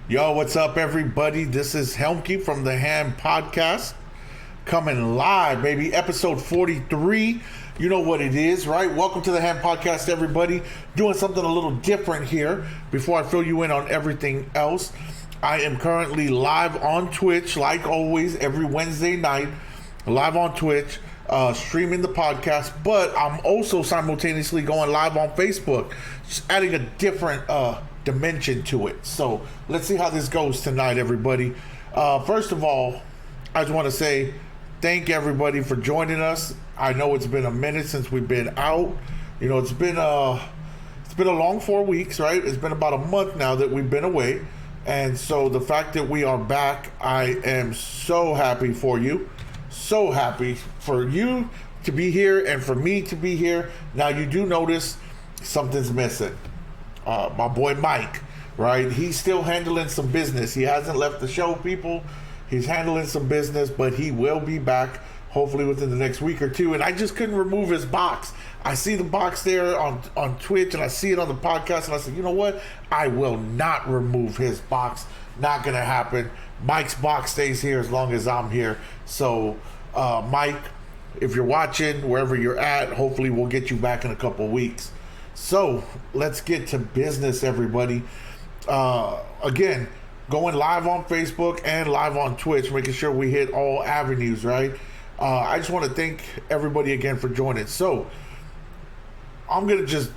Yo, what's up, everybody? This is Helmke from the Ham Podcast, coming live, baby. Episode 43. You know what it is, right? Welcome to the Ham Podcast, everybody. Doing something a little different here before I fill you in on everything else. I am currently live on Twitch, like always, every Wednesday night, live on Twitch, streaming the podcast, but I'm also simultaneously going live on Facebook, just adding a different dimension to it. So let's see how this goes tonight, everybody. First of all, I just want to say thank everybody for joining us. I know it's been a minute since we've been out. You know, it's been a long 4 weeks, right? It's been about a month now that we've been away. And so the fact that we are back, I am so happy for you. So happy for you to be here and for me to be here. Now, you do notice something's missing. My boy Mike, right? He's still handling some business. He hasn't left the show, people. He's handling some business, but he will be back hopefully within the next week or two. And I just couldn't remove his box. I see the box there on Twitch, and I see it on the podcast, and I said, you know what? I will not remove his box. Not going to happen. Mike's box stays here as long as I'm here. So, Mike, if you're watching, wherever you're at, hopefully we'll get you back in a couple weeks. So let's get to business, everybody. Again, going live on Facebook and live on Twitch, making sure we hit all avenues, right? I just want to thank everybody again for joining. So I'm going to just,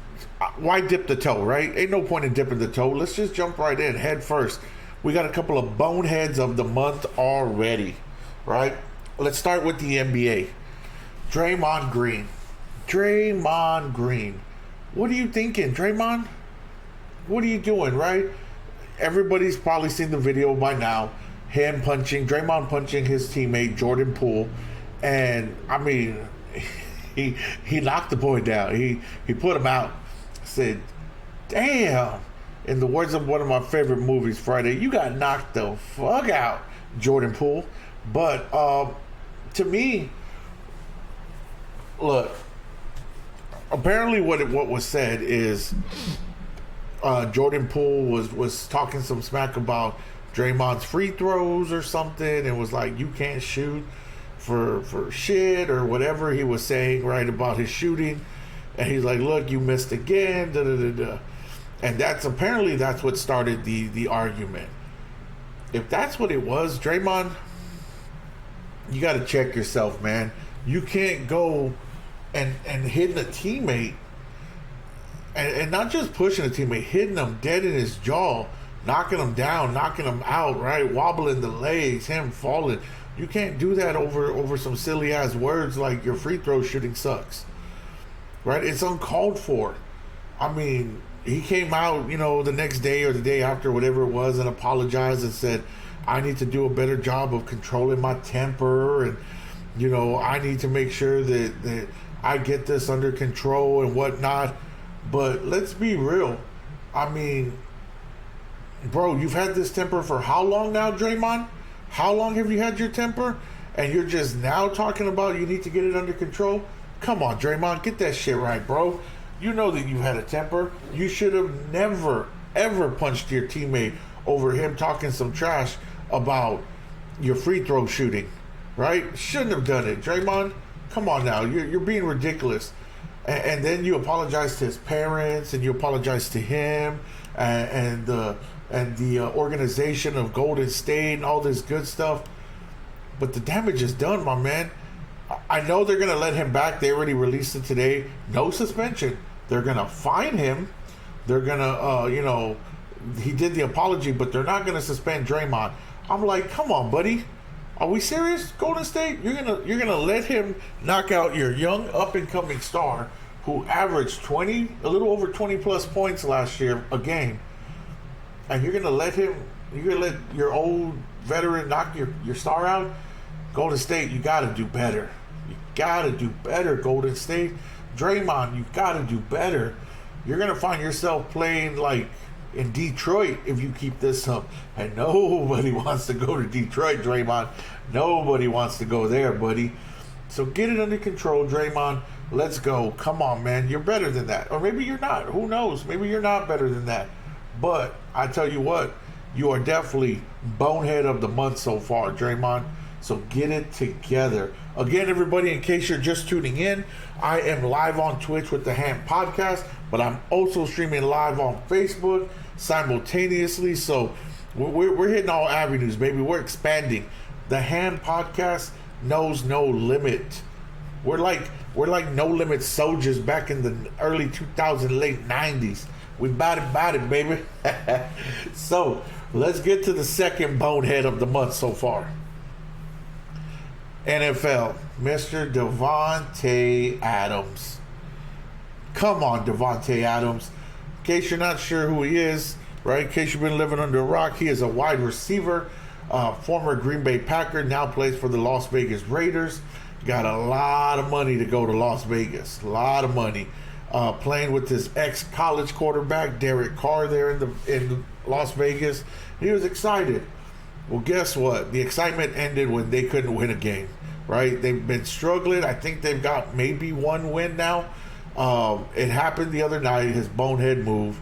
why dip the toe, right? Ain't no point in dipping the toe. Let's just jump right in, head first. We got a couple of boneheads of the month already, right? Let's start with the NBA. Draymond Green. What are you thinking, Draymond? What are you doing, right? Everybody's probably seen the video by now. Draymond punching his teammate, Jordan Poole. And, I mean, he knocked the boy down. He put him out. Said, damn. In the words of one of my favorite movies, Friday, you got knocked the fuck out, Jordan Poole. But, to me, look, apparently what was said is Jordan Poole was talking some smack about Draymond's free throws or something, and was like, you can't shoot for shit or whatever he was saying, right, about his shooting. And he's like, look, you missed again, da da da da. And that's what started the argument. If that's what it was, Draymond, you got to check yourself, man. You can't go and hitting a teammate, and not just pushing a teammate, hitting him dead in his jaw, knocking him down, knocking him out, right? Wobbling the legs, him falling. You can't do that over some silly ass words like your free throw shooting sucks, right? It's uncalled for. I mean, he came out, the next day or the day after, whatever it was, and apologized and said, I need to do a better job of controlling my temper, and I need to make sure that I get this under control and whatnot. But let's be real. I mean, bro, you've had this temper for how long now, Draymond? How long have you had your temper? And you're just now talking about you need to get it under control? Come on, Draymond, get that shit right, bro. You know that you had a temper. You should have never, ever punched your teammate over him talking some trash about your free throw shooting, right? Shouldn't have done it, Draymond. Come on now, you're being ridiculous. And then you apologize to his parents, and you apologize to him, and the organization of Golden State and all this good stuff. But the damage is done, my man. I know they're going to let him back. They already released it today. No suspension. They're going to fine him. They're going to, he did the apology, but they're not going to suspend Draymond. I'm like, come on, buddy. Are we serious, Golden State? You're gonna let him knock out your young up-and-coming star who averaged a little over 20 plus points last year a game, and you're gonna let your old veteran knock your star out? Golden State, you gotta do better. You gotta do better, Golden State. Draymond, you gotta do better. You're gonna find yourself playing like in Detroit if you keep this up. And nobody wants to go to Detroit, Draymond. Nobody wants to go there, buddy. So get it under control, Draymond. Let's go. Come on, man. You're better than that. Or maybe you're not. Who knows? Maybe you're not better than that. But I tell you what, You are definitely bonehead of the month so far, Draymond. So get it together. Again, everybody, in case you're just tuning in, I am live on Twitch with the Ham Podcast, but I'm also streaming live on Facebook simultaneously. So we're hitting all avenues, baby. We're expanding. The Ham Podcast knows no limit. We're like No Limit Soldiers back in the early 2000s, late 90s. We about it, baby. So let's get to the second bonehead of the month so far. NFL, Mr. Devantae Adams. Come on, Devantae Adams. In case you're not sure who he is, right? In case you've been living under a rock, he is a wide receiver, former Green Bay Packer, now plays for the Las Vegas Raiders. Got a lot of money to go to Las Vegas. A lot of money. Playing with his ex-college quarterback, Derek Carr, there in Las Vegas. He was excited. Well, guess what? The excitement ended when they couldn't win a game, right? They've been struggling. I think they've got maybe one win now. It happened the other night, his bonehead move.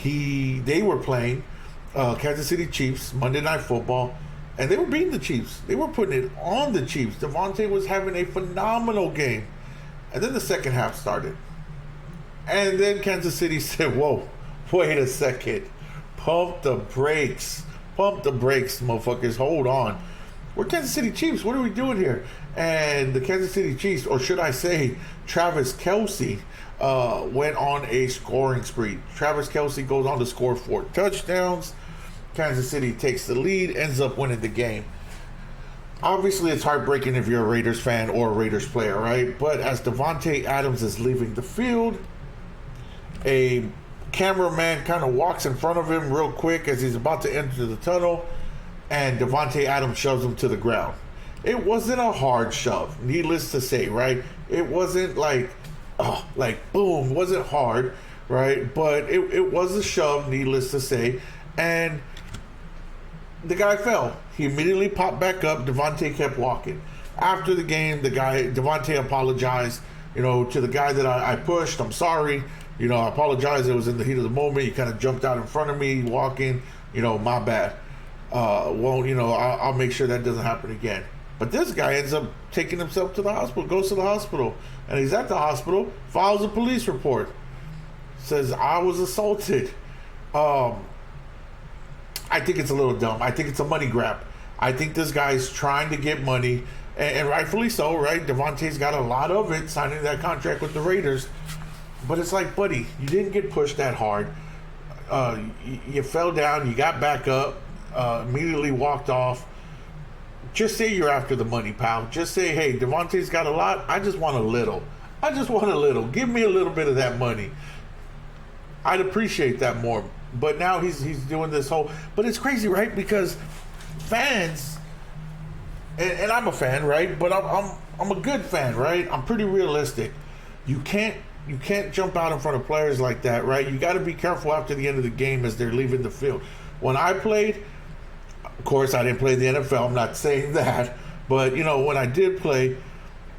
They were playing Kansas City Chiefs, Monday Night Football, and they were beating the Chiefs. They were putting it on the Chiefs. Devantae was having a phenomenal game. And then the second half started. And then Kansas City said, whoa, wait a second. Pump the brakes. Pump the brakes, motherfuckers. Hold on. We're Kansas City Chiefs. What are we doing here? And the Kansas City Chiefs, or should I say Travis Kelce, went on a scoring spree. Travis Kelce goes on to score 4 touchdowns. Kansas City takes the lead, ends up winning the game. Obviously, it's heartbreaking if you're a Raiders fan or a Raiders player, right? But as Devantae Adams is leaving the field, a cameraman kind of walks in front of him real quick as he's about to enter the tunnel, and Devantae Adams shoves him to the ground. It wasn't a hard shove, needless to say, right? It wasn't like boom, it wasn't hard, right? But it was a shove, needless to say, and the guy fell. He immediately popped back up. Devantae kept walking. After the game, Devantae apologized, to the guy that I pushed. I'm sorry. I apologize. It was in the heat of the moment. You kind of jumped out in front of me walking. My bad. I'll make sure that doesn't happen again. But this guy ends up taking himself to the hospital, goes to the hospital. And he's at the hospital, files a police report. Says, I was assaulted. I think it's a little dumb. I think it's a money grab. I think this guy's trying to get money. And rightfully so, right? Devantae's got a lot of it, signing that contract with the Raiders. But it's like, buddy, you didn't get pushed that hard. You fell down, you got back up, immediately walked off. Just say you're after the money, pal. Just say, hey, Devantae's got a lot. I just want a little. Give me a little bit of that money. I'd appreciate that more. But now he's doing this whole... But it's crazy, right? Because fans... And I'm a fan, right? But I'm a good fan, right? I'm pretty realistic. You can't jump out in front of players like that, right? You got to be careful after the end of the game as they're leaving the field. When I played, of course, I didn't play the NFL. I'm not saying that. But, when I did play,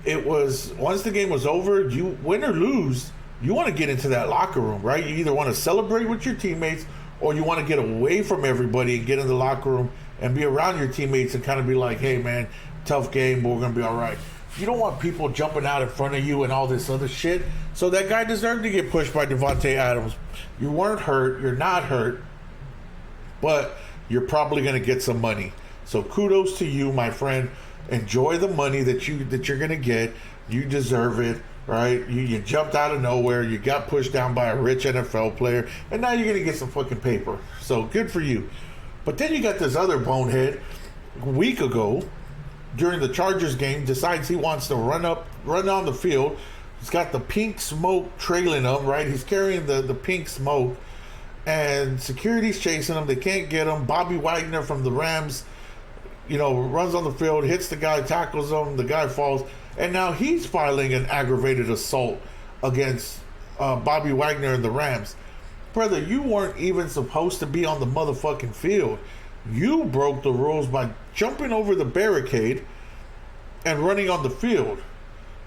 it was, once the game was over, you win or lose, you want to get into that locker room, right? You either want to celebrate with your teammates or you want to get away from everybody and get in the locker room and be around your teammates and kind of be like, hey, man, tough game, but we're going to be all right. You don't want people jumping out in front of you and all this other shit. So that guy deserved to get pushed by Devantae Adams. You weren't hurt. You're not hurt. But you're probably going to get some money. So kudos to you, my friend. Enjoy the money that you're going to get. You deserve it, right? You jumped out of nowhere. You got pushed down by a rich NFL player. And now you're going to get some fucking paper. So good for you. But then you got this other bonehead a week ago during the Chargers game, decides he wants to run down the field. He's got the pink smoke trailing him, right? He's carrying the pink smoke, and security's chasing him. They can't get him. Bobby Wagner from the Rams, runs on the field, hits the guy, tackles him. The guy falls, and now he's filing an aggravated assault against Bobby Wagner and the Rams. Brother, you weren't even supposed to be on the motherfucking field. You broke the rules by jumping over the barricade and running on the field.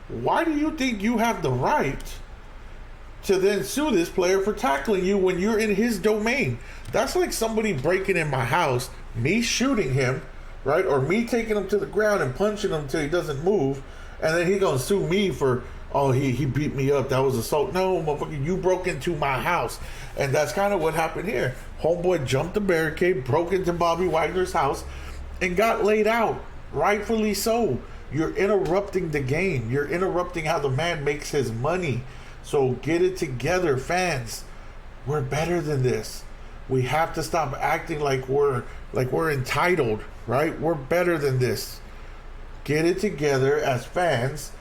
Why do you think you have the right to then sue this player for tackling you when you're in his domain. That's like somebody breaking in my house, me shooting him, right? Or me taking him to the ground and punching him until he doesn't move, and then he gonna sue me for, oh, he beat me up, that was assault. No, motherfucker, you broke into my house. And that's kind of what happened here. Homeboy jumped the barricade, broke into Bobby Wagner's house, and got laid out. Rightfully so. You're interrupting the game. You're interrupting how the man makes his money. So get it together, fans. We're better than this. We have to stop acting like we're entitled, right? We're better than this. Get it together as fans.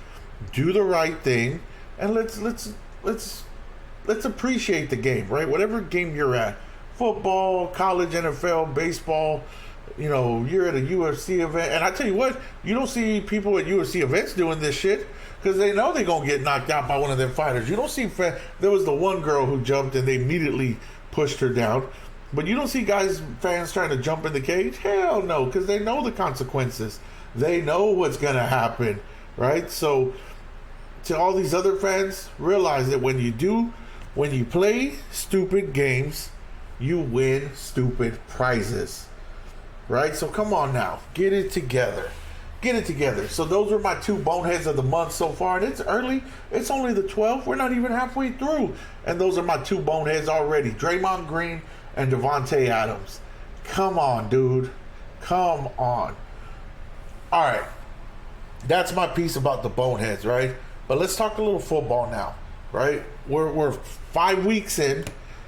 Do the right thing, and let's appreciate the game, right? Whatever game you're at, football, college, NFL, baseball, you know, you're at a UFC event, and I tell you what, you don't see people at UFC events doing this shit because they know they're gonna get knocked out by one of their fighters. You don't see there was the one girl who jumped and they immediately pushed her down, but you don't see fans trying to jump in the cage. Hell no, because they know the consequences. They know what's gonna happen, right? So to all these other fans, realize that when you play stupid games, you win stupid prizes, right? So come on now, get it together. So those are my 2 boneheads of the month so far, and it's early. It's only the 12th. We're not even halfway through, and those are my 2 boneheads already: Draymond Green and Devantae Adams. Come on, dude. Come on. All right, that's my piece about the boneheads, right? But let's talk a little football now, right? We're 5 weeks in,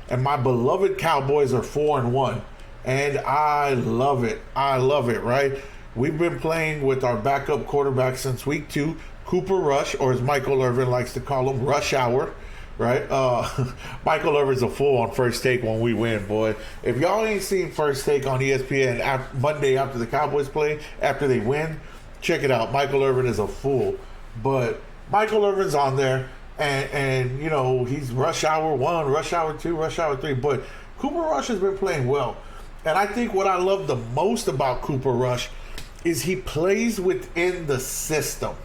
and my beloved Cowboys are 4-1, and I love it. Right? We've been playing with our backup quarterback since week 2, Cooper Rush, or as Michael Irvin likes to call him, Rush Hour, right? Michael Irvin's a fool on First Take when we win, boy. If y'all ain't seen First Take on ESPN Monday after the Cowboys play, after they win, check it out. Michael Irvin is a fool, but Michael Irvin's on there, and you know, he's Rush Hour 1, Rush Hour 2, Rush Hour 3, but Cooper Rush has been playing well. And I think what I love the most about Cooper Rush is he plays within the system,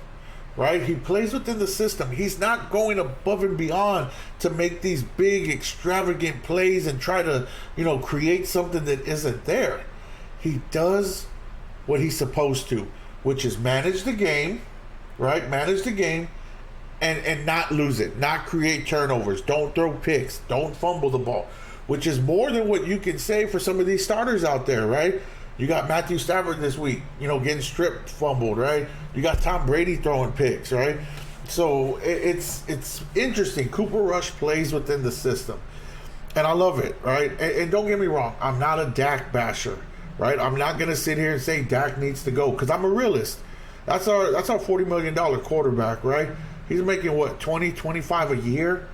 right? He plays within the system. He's not going above and beyond to make these big, extravagant plays and try to, you know, create something that isn't there. He does what he's supposed to, which is manage the game, right? Manage the game and not lose it, not create turnovers, don't throw picks, don't fumble the ball, which is more than what you can say for some of these starters out there, right? You got Matthew Stafford this week, you know, getting stripped, fumbled, right? You got Tom Brady throwing picks, right? So it's interesting. Cooper Rush plays within the system, and I love it, right? And don't get me wrong, I'm not a Dak basher, right? I'm not going to sit here and say Dak needs to go because I'm a realist. That's our $40 million quarterback, right? He's making what, 20, 25 a year?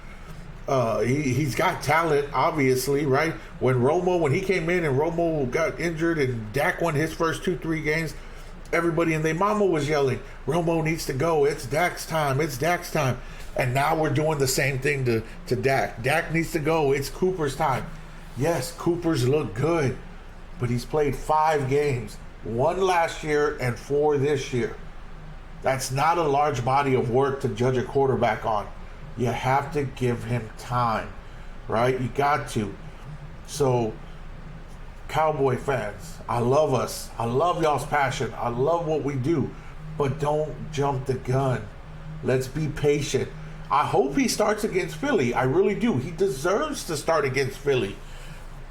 He's got talent, obviously, right? When he came in and Romo got injured and Dak won his first 2-3 games, everybody and their mama was yelling, Romo needs to go. It's Dak's time. It's Dak's time. And now we're doing the same thing to Dak. Dak needs to go. It's Cooper's time. Yes, Cooper's look good, but he's played 5 games. 1 last year and 4 this year. That's not a large body of work to judge a quarterback on. You have to give him time, right? You got to. So, Cowboy fans, I love us. I love y'all's passion. I love what we do. But don't jump the gun. Let's be patient. I hope he starts against Philly. I really do. He deserves to start against Philly,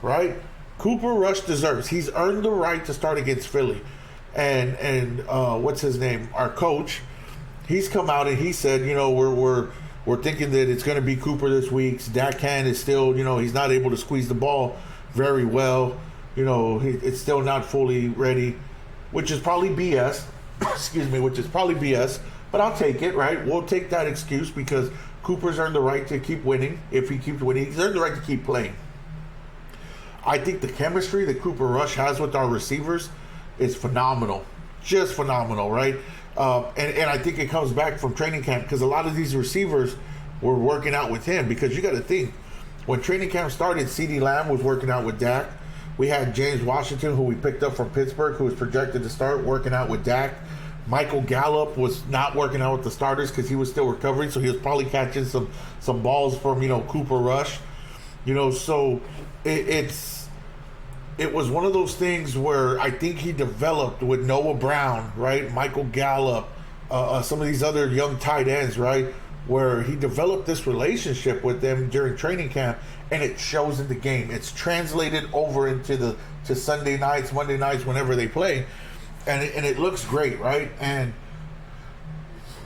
right? Cooper Rush deserves. He's earned the right to start against Philly. And what's his name? Our coach, he's come out and he said, you know, we're thinking that it's going to be Cooper this week. Dak Hand is still, you know, he's not able to squeeze the ball very well. You know, it's still not fully ready, which is probably BS. Excuse me, which is probably BS. But I'll take it, right? We'll take that excuse because Cooper's earned the right to keep winning. If he keeps winning, he's earned the right to keep playing. I think the chemistry that Cooper Rush has with our receivers is phenomenal. Just phenomenal, right? And I think it comes back from training camp because a lot of these receivers were working out with him because you got to think, when training camp started, CeeDee Lamb was working out with Dak. We had James Washington, who we picked up from Pittsburgh, who was projected to start working out with Dak. Michael Gallup was not working out with the starters because he was still recovering, so he was probably catching some balls from Cooper Rush. So it was one of those things where I think he developed with Noah Brown, right? Michael Gallup, some of these other young tight ends, right? Where he developed this relationship with them during training camp, and it shows in the game. It's translated over into to Sunday nights, Monday nights, whenever they play, and it looks great, right? And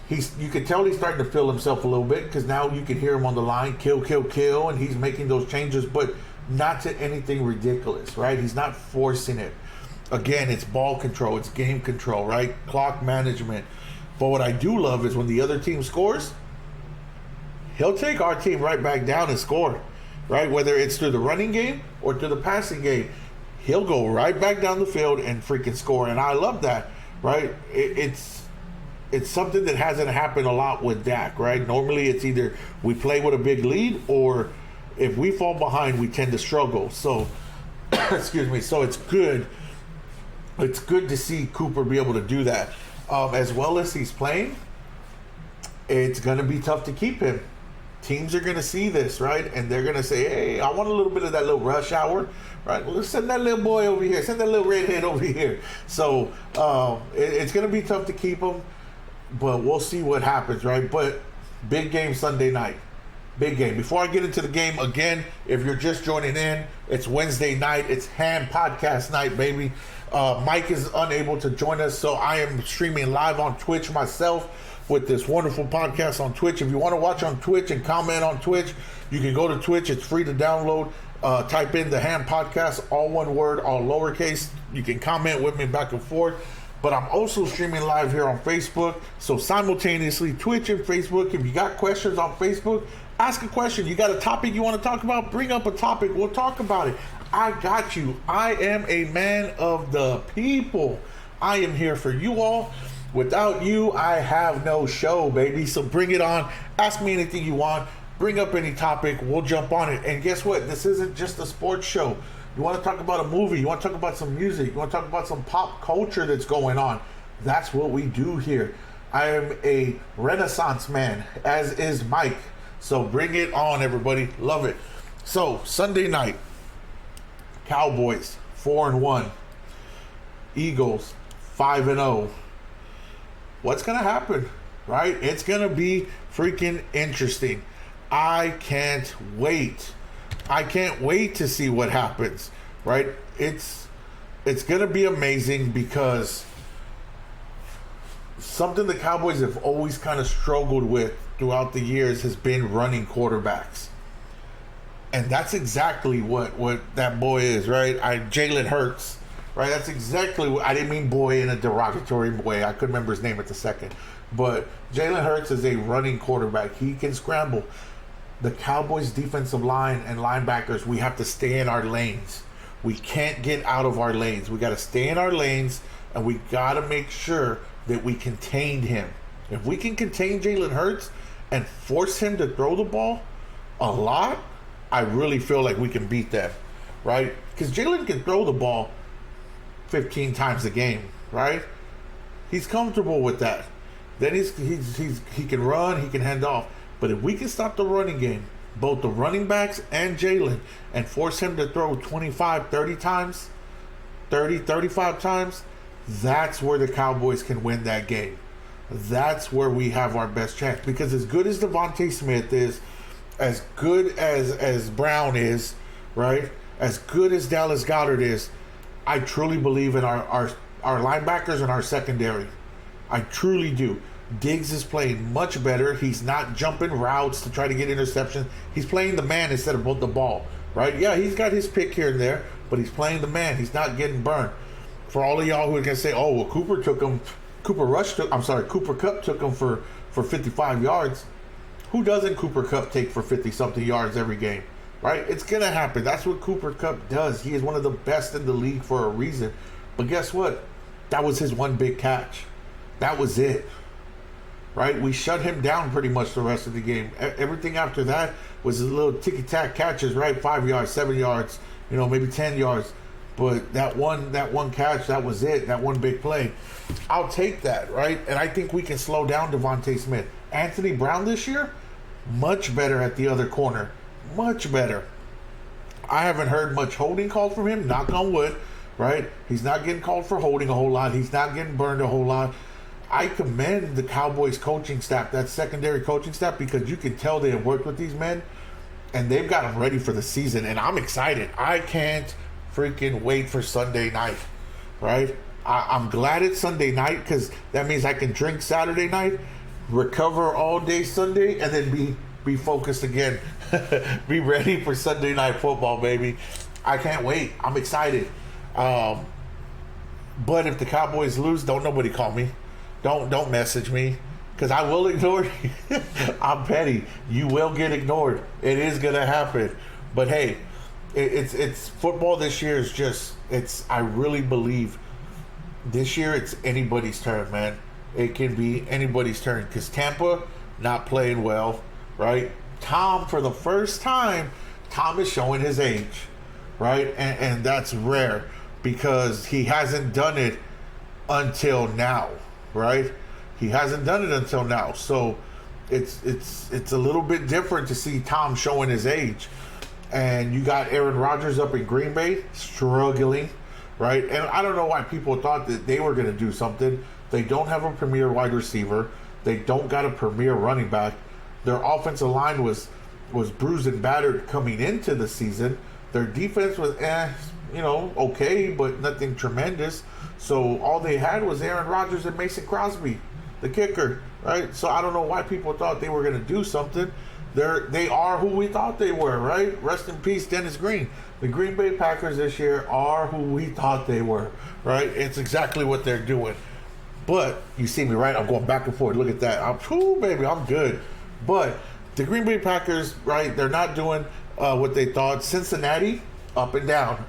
you can tell he's starting to feel himself a little bit because now you can hear him on the line, kill, and he's making those changes, but not to anything ridiculous, right? He's not forcing it. Again, it's ball control, it's game control, right? Clock management. But what I do love is when the other team scores, he'll take our team right back down and score, right? Whether it's through the running game or through the passing game, he'll go right back down the field and freaking score. And I love that, right? It's something that hasn't happened a lot with Dak, right? Normally it's either we play with a big lead, or if we fall behind, we tend to struggle. So, excuse me. So it's good. It's good to see Cooper be able to do that. As well as he's playing, it's going to be tough to keep him. Teams are going to see this, right? And they're going to say, hey, I want a little bit of that little rush hour, right? Let's send that little boy over here. Send that little redhead over here. So it's going to be tough to keep him, but we'll see what happens, right? But big game Sunday night. Big game. Before I get into the game, again, if you're just joining in, it's Wednesday night. It's Ham Podcast night, baby. Mike is unable to join us, so I am streaming live on Twitch myself with this wonderful podcast on Twitch. If you want to watch on Twitch and comment on Twitch, you can go to Twitch. It's free to download. Type in the Ham Podcast, all one word, all lowercase. You can comment with me back and forth. But I'm also streaming live here on Facebook. So simultaneously, Twitch and Facebook. If you got questions on Facebook, ask a question. You got a topic you want to talk about? Bring up a topic. We'll talk about it. I got you. I am a man of the people. I am here for you all. Without you, I have no show, baby. So bring it on. Ask me anything you want. Bring up any topic. We'll jump on it. And guess what? This isn't just a sports show. You want to talk about a movie. You want to talk about some music. You want to talk about some pop culture that's going on. That's what we do here. I am a Renaissance man, as is Mike. So bring it on, everybody. Love it. So Sunday night, Cowboys 4-1, Eagles 5-0. What's gonna happen, right? It's gonna be freaking interesting. I can't wait. I can't wait to see what happens, right? It's gonna be amazing because something the Cowboys have always kind of struggled with throughout the years has been running quarterbacks. And that's exactly what that boy is, right? Jalen Hurts, right? That's exactly what, I didn't mean boy in a derogatory way. I couldn't remember his name at the second. But Jalen Hurts is a running quarterback. He can scramble. The Cowboys defensive line and linebackers, we have to stay in our lanes. We can't get out of our lanes. We got to stay in our lanes, and we got to make sure that we contained him. If we can contain Jalen Hurts and force him to throw the ball a lot, I really feel like we can beat them, right? Because Jalen can throw the ball 15 times a game, right? He's comfortable with that. Then he can run, he can hand off. But if we can stop the running game, both the running backs and Jalen, and force him to throw 25, 30 times, 30, 35 times, that's where the Cowboys can win that game. That's where we have our best chance. Because as good as Devantae Smith is, as good as Brown is, right? As good as Dallas Goedert is, I truly believe in our linebackers and our secondary. I truly do. Diggs is playing much better. He's not jumping routes to try to get interceptions. He's playing the man instead of the ball, right? Yeah, he's got his pick here and there, but he's playing the man. He's not getting burned. For all of y'all who are going to say, oh, well, Cooper Kupp took him for 55 yards. Who doesn't Cooper Kupp take for 50-something yards every game, right? It's going to happen. That's what Cooper Kupp does. He is one of the best in the league for a reason. But guess what? That was his one big catch. That was it, right? We shut him down pretty much the rest of the game. Everything after that was a little ticky-tack catches, right? 5 yards, 7 yards, maybe 10 yards. But that one catch, that was it. That one big play. I'll take that, right? And I think we can slow down Devontae Smith. Anthony Brown this year, much better at the other corner. Much better. I haven't heard much holding called from him, knock on wood, right? He's not getting called for holding a whole lot. He's not getting burned a whole lot. I commend the Cowboys coaching staff, that secondary coaching staff, because you can tell they have worked with these men and they've got them ready for the season. And I'm excited. I can't freaking wait for Sunday night, right? I'm glad it's Sunday night because that means I can drink Saturday night, recover all day Sunday, and then be focused again. Be ready for Sunday night football, baby. I can't wait. I'm excited. But if the Cowboys lose, don't nobody call me. Don't message me, because I will ignore you. I'm petty. You will get ignored. It is gonna happen. But hey, it's football this year is just I really believe this year it's anybody's turn, man. It can be anybody's turn because Tampa not playing well, right? Tom, for the first time, Tom is showing his age, right? And that's rare because he hasn't done it until now, right? He hasn't done it until now. So it's a little bit different to see Tom showing his age. And you got Aaron Rodgers up in Green Bay struggling, right? And I don't know why people thought that they were going to do something. They don't have a premier wide receiver. They don't got a premier running back. Their offensive line was bruised and battered coming into the season. Their defense was, okay, but nothing tremendous. So all they had was Aaron Rodgers and Mason Crosby, the kicker, right? So I don't know why people thought they were going to do something. They are who we thought they were, right? Rest in peace, Dennis Green. The Green Bay Packers this year are who we thought they were, right? It's exactly what they're doing. But you see me, right? I'm going back and forth. Look at that. Baby, I'm good. But the Green Bay Packers, right? They're not doing what they thought. Cincinnati, up and down,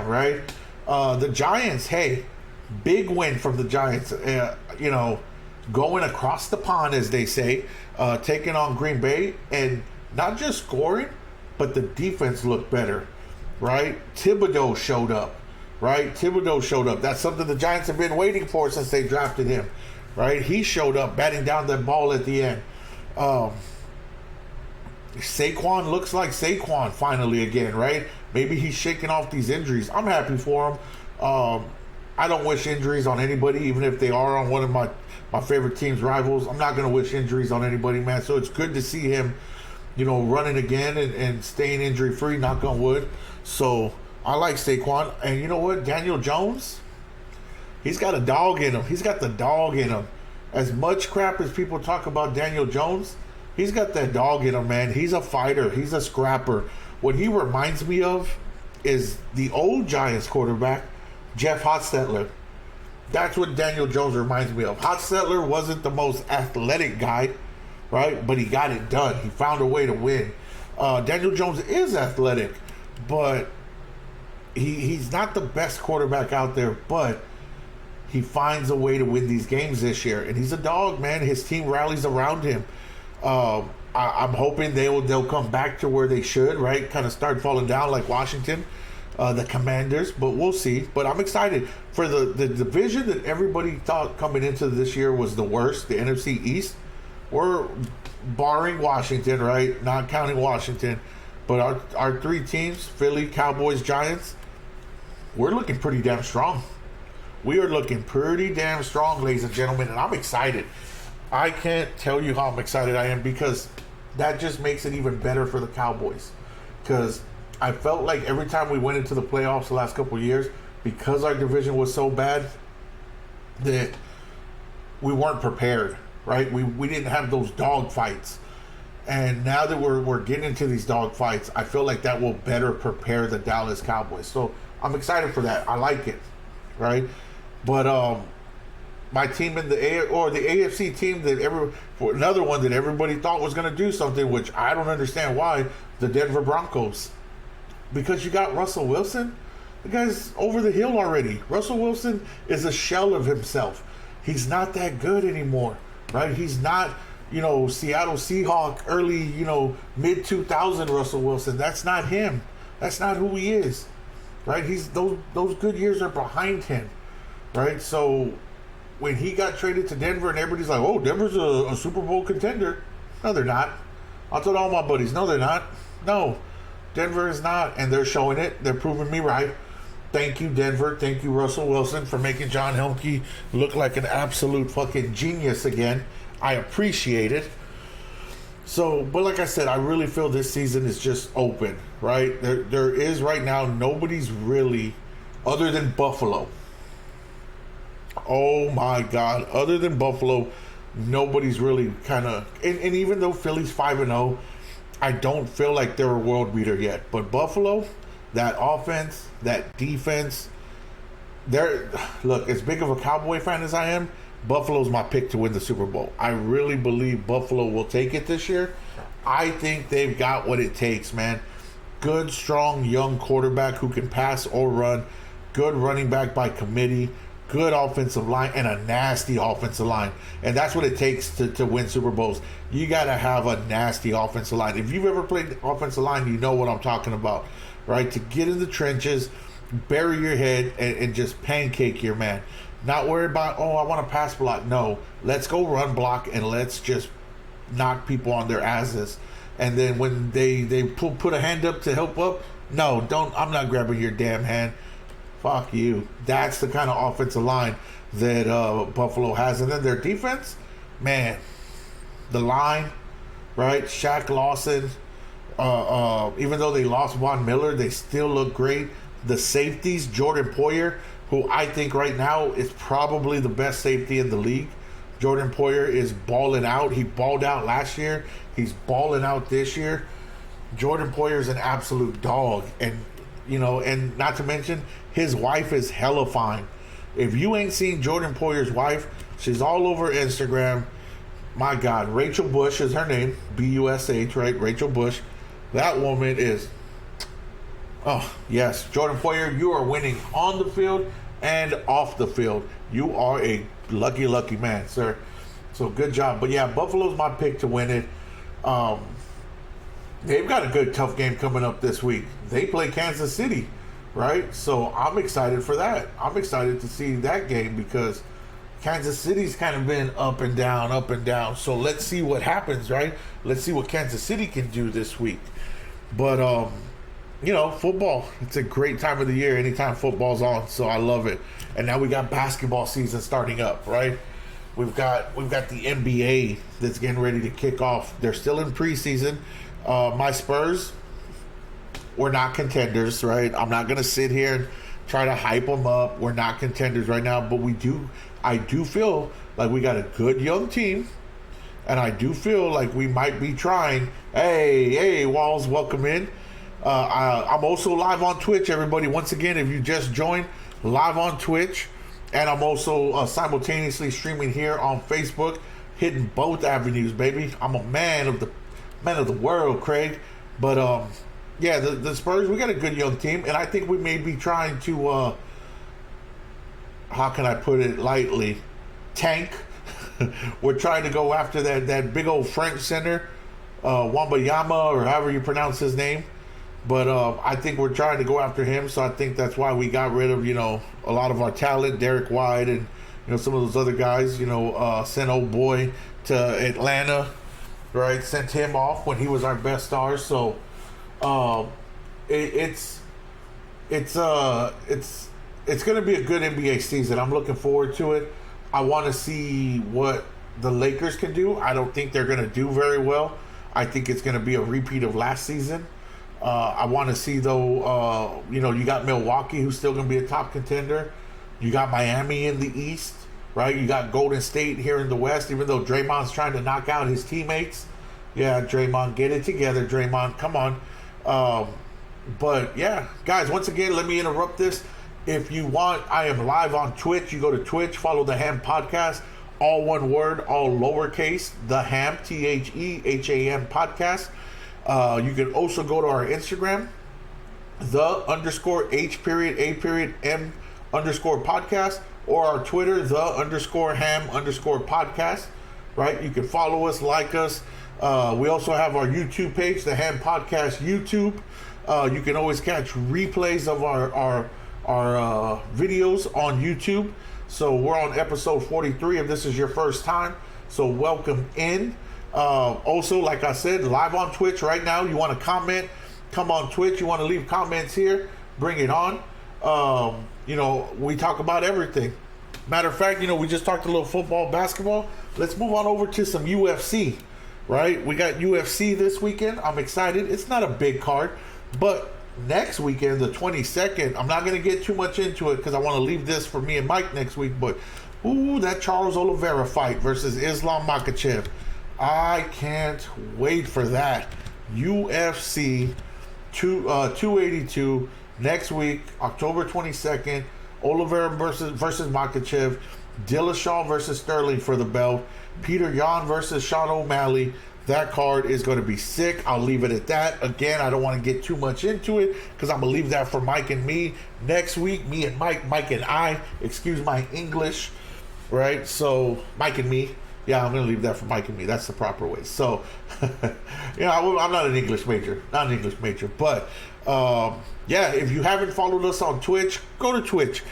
right? The Giants, hey, big win from the Giants. Going across the pond, as they say, taking on Green Bay, and not just scoring, but the defense looked better, right? Thibodeau showed up. That's something the Giants have been waiting for since they drafted him, right? He showed up, batting down that ball at the end. Saquon looks like Saquon finally again, right? Maybe he's shaking off these injuries. I'm happy for him. I don't wish injuries on anybody, even if they are on one of my favorite team's rivals. I'm not going to wish injuries on anybody, man. So it's good to see him, running again and staying injury-free, knock on wood. So I like Saquon. And you know what? Daniel Jones, he's got a dog in him. He's got the dog in him. As much crap as people talk about Daniel Jones, he's got that dog in him, man. He's a fighter. He's a scrapper. What he reminds me of is the old Giants quarterback, Jeff Hostetler. That's what Daniel Jones reminds me of. Hostetler wasn't the most athletic guy, right? But he got it done. He found a way to win. Daniel Jones is athletic, but he's not the best quarterback out there, but he finds a way to win these games this year. And he's a dog, man. His team rallies around him. I'm hoping they'll come back to where they should, right? Kind of start falling down like Washington, the Commanders, but we'll see. But I'm excited for the division that everybody thought coming into this year was the worst, the NFC East. We're barring Washington, right? Not counting Washington. But our three teams, Philly, Cowboys, Giants, we're looking pretty damn strong. We are looking pretty damn strong, ladies and gentlemen, and I'm excited. I can't tell you how I'm excited I am, because that just makes it even better for the Cowboys. Because I felt like every time we went into the playoffs the last couple of years, because our division was so bad, that we weren't prepared, right? We didn't have those dog fights. And now that we're getting into these dog fights, I feel like that will better prepare the Dallas Cowboys. So I'm excited for that. I like it, right? But my team in the AFC team another one that everybody thought was going to do something, which I don't understand why, the Denver Broncos. Because you got Russell Wilson. The guy's over the hill already. Russell Wilson is a shell of himself. He's not that good anymore, right? He's not, Seattle Seahawk early, mid-2000 Russell Wilson. That's not him. That's not who he is, right? He's those good years are behind him, right? So when he got traded to Denver and everybody's like, oh, Denver's a Super Bowl contender. No, they're not. I'll tell all my buddies, no, they're not. No, Denver is not, and they're showing it. They're proving me right. Thank you, Denver. Thank you, Russell Wilson, for making John Helmke look like an absolute fucking genius again. I appreciate it. So, but like I said, I really feel this season is just open, right? There is right now, nobody's really, other than Buffalo. Oh my God. Other than Buffalo, nobody's really kind of, and even though Philly's 5-0, I don't feel like they're a world beater yet. But Buffalo, that offense, that defense, look, as big of a Cowboy fan as I am, Buffalo's my pick to win the Super Bowl. I really believe Buffalo will take it this year. I think they've got what it takes, man. Good, strong, young quarterback who can pass or run. Good running back by committee. Good offensive line and a nasty offensive line. And that's what it takes to win Super Bowls. You got to have a nasty offensive line. If you've ever played offensive line, you know what I'm talking about, right? To get in the trenches, bury your head, and just pancake your man. Not worry about, I want to pass block. No, let's go run block and let's just knock people on their asses. And then when they put a hand up to help up, no, don't. I'm not grabbing your damn hand. Fuck you. That's the kind of offensive line that Buffalo has. And then their defense, man, the line, right? Shaq Lawson, even though they lost Von Miller, they still look great. The safeties, Jordan Poyer, who I think right now is probably the best safety in the league. Jordan Poyer is balling out. He balled out last year. He's balling out this year. Jordan Poyer is an absolute dog. And, and not to mention, his wife is hella fine. If you ain't seen Jordan Poyer's wife, she's all over Instagram. My God, Rachel Bush is her name. B-U-S-H, right? Rachel Bush. That woman is... Oh, yes. Jordan Poyer, you are winning on the field and off the field. You are a lucky man, sir. So good job. But yeah, Buffalo's my pick to win it. They've got a good, tough game coming up this week. They play Kansas City, right? So I'm excited for that. I'm excited to see that game because Kansas City's kind of been up and down, up and down. So let's see what happens, right? Let's see what Kansas City can do this week. But, football, it's a great time of the year anytime football's on, so I love it. And now we got basketball season starting up, right? We've got the NBA that's getting ready to kick off. They're still in preseason. My Spurs, we're not contenders, right? I'm not going to sit here and try to hype them up. We're not contenders right now, but I do feel like we got a good young team, and I do feel like we might be trying. Hey, Walls, welcome in. I'm also live on Twitch, everybody. Once again, if you just joined, live on Twitch, and I'm also simultaneously streaming here on Facebook, hitting both avenues, baby. I'm a man of the world, Craig. But yeah, the Spurs, we got a good young team, and I think we may be trying to how can I put it lightly, tank. We're trying to go after that big old French center, Wambayama, or however you pronounce his name. But I think we're trying to go after him, so I think that's why we got rid of, a lot of our talent, Derek White, and, some of those other guys, sent old boy to Atlanta, right? Sent him off when he was our best star. So it's going to be a good NBA season. I'm looking forward to it. I want to see what the Lakers can do. I don't think they're going to do very well. I think it's going to be a repeat of last season. I want to see, though, you got Milwaukee, who's still going to be a top contender. You got Miami in the East, right? You got Golden State here in the West, even though Draymond's trying to knock out his teammates. Yeah, Draymond, get it together, Draymond. Come on. But, yeah, guys, once again, let me interrupt this. If you want, I am live on Twitch. You go to Twitch, follow the Ham Podcast, all one word, all lowercase, the Ham, THEHAM Podcast. You can also go to our Instagram, _H_A_M_podcast, or our Twitter, _Ham_podcast, right? You can follow us, like us. We also have our YouTube page, the Ham Podcast YouTube. You can always catch replays of our videos on YouTube. So we're on episode 43 if this is your first time. So welcome in. Also, like I said, live on Twitch right now. You want to comment, come on Twitch. You want to leave comments here, bring it on. We talk about everything. Matter of fact, we just talked a little football, basketball. Let's move on over to some UFC, right? We got UFC this weekend. I'm excited. It's not a big card, but next weekend, the 22nd, I'm not going to get too much into it because I want to leave this for me and Mike next week, but that Charles Oliveira fight versus Islam Makhachev. I can't wait for that. UFC 282 next week, October 22nd. Oliveira versus Makhachev. Dillashaw versus Sterling for the belt. Peter Yan versus Sean O'Malley. That card is going to be sick. I'll leave it at that. Again, I don't want to get too much into it because I'm going to leave that for Mike and me next week. Me and Mike and I. Excuse my English. Right? So, Mike and me. Yeah, I'm going to leave that for Mike and me. That's the proper way. So, I'm not an English major. But, if you haven't followed us on Twitch, go to Twitch.